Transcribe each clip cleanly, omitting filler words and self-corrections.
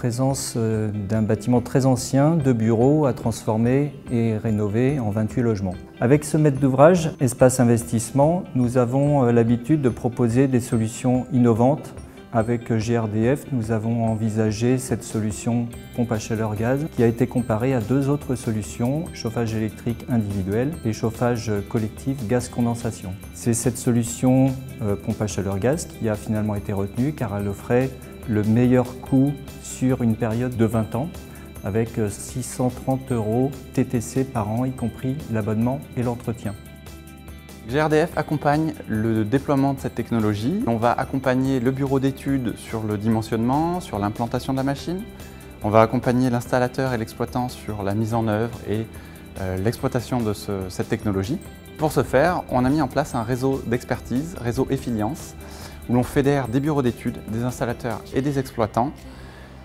présence d'un bâtiment très ancien, de bureaux à transformer et rénover en 28 logements. Avec ce maître d'ouvrage, Espace Investissement, nous avons l'habitude de proposer des solutions innovantes. Avec GRDF, nous avons envisagé cette solution pompe à chaleur gaz qui a été comparée à deux autres solutions, chauffage électrique individuel et chauffage collectif gaz condensation. C'est cette solution pompe à chaleur gaz qui a finalement été retenue car elle offrait le meilleur coût sur une période de 20 ans avec 630 € TTC par an, y compris l'abonnement et l'entretien. GRDF accompagne le déploiement de cette technologie. On va accompagner le bureau d'études sur le dimensionnement, sur l'implantation de la machine. On va accompagner l'installateur et l'exploitant sur la mise en œuvre et l'exploitation de cette technologie. Pour ce faire, on a mis en place un réseau d'expertise, réseau Effilience, où l'on fédère des bureaux d'études, des installateurs et des exploitants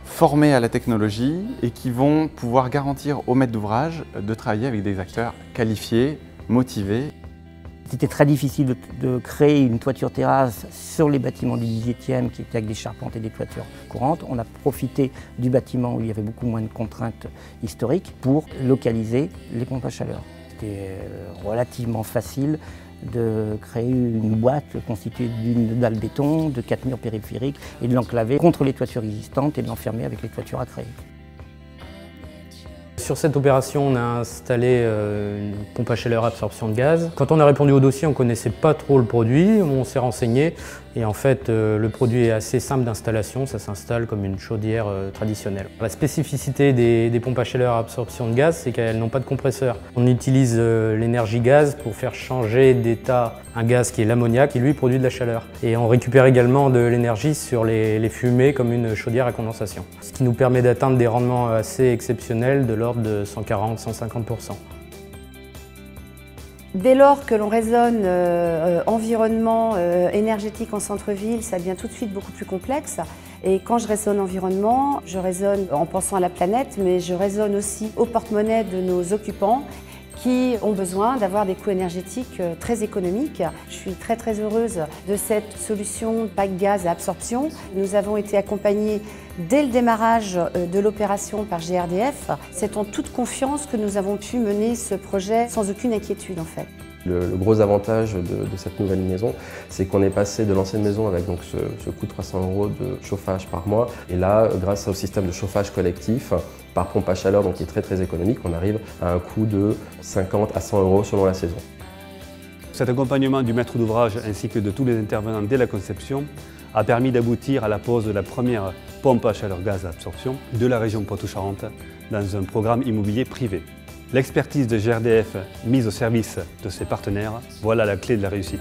formés à la technologie et qui vont pouvoir garantir aux maîtres d'ouvrage de travailler avec des acteurs qualifiés, motivés. C'était très difficile de créer une toiture terrasse sur les bâtiments du 18e qui étaient avec des charpentes et des toitures courantes. On a profité du bâtiment où il y avait beaucoup moins de contraintes historiques pour localiser les pompes à chaleur. C'était relativement facile de créer une boîte constituée d'une dalle béton, de 4 murs périphériques et de l'enclaver contre les toitures existantes et de l'enfermer avec les toitures à créer. Sur cette opération, on a installé une pompe à chaleur absorption de gaz. Quand on a répondu au dossier, on ne connaissait pas trop le produit, on s'est renseigné et en fait le produit est assez simple d'installation, ça s'installe comme une chaudière traditionnelle. La spécificité des pompes à chaleur absorption de gaz, c'est qu'elles n'ont pas de compresseur. On utilise l'énergie gaz pour faire changer d'état un gaz qui est l'ammoniac qui lui produit de la chaleur. Et on récupère également de l'énergie sur les fumées comme une chaudière à condensation. Ce qui nous permet d'atteindre des rendements assez exceptionnels de l'ordre de 140–150%. Dès lors que l'on raisonne environnement énergétique en centre-ville, ça devient tout de suite beaucoup plus complexe. Et quand je raisonne environnement, je raisonne en pensant à la planète, mais je raisonne aussi au porte-monnaie de nos occupants qui ont besoin d'avoir des coûts énergétiques très économiques. Je suis très heureuse de cette solution pack gaz à absorption. Nous avons été accompagnés dès le démarrage de l'opération par GRDF. C'est en toute confiance que nous avons pu mener ce projet sans aucune inquiétude en fait. Le gros avantage de cette nouvelle maison, c'est qu'on est passé de l'ancienne maison avec donc ce coût de 300 € de chauffage par mois. Et là, grâce au système de chauffage collectif, par pompe à chaleur, donc qui est très économique, on arrive à un coût de 50 à 100 € selon la saison. Cet accompagnement du maître d'ouvrage ainsi que de tous les intervenants dès la conception a permis d'aboutir à la pose de la première pompe à chaleur gaz à absorption de la région Poitou-Charentes dans un programme immobilier privé. L'expertise de GRDF mise au service de ses partenaires, voilà la clé de la réussite.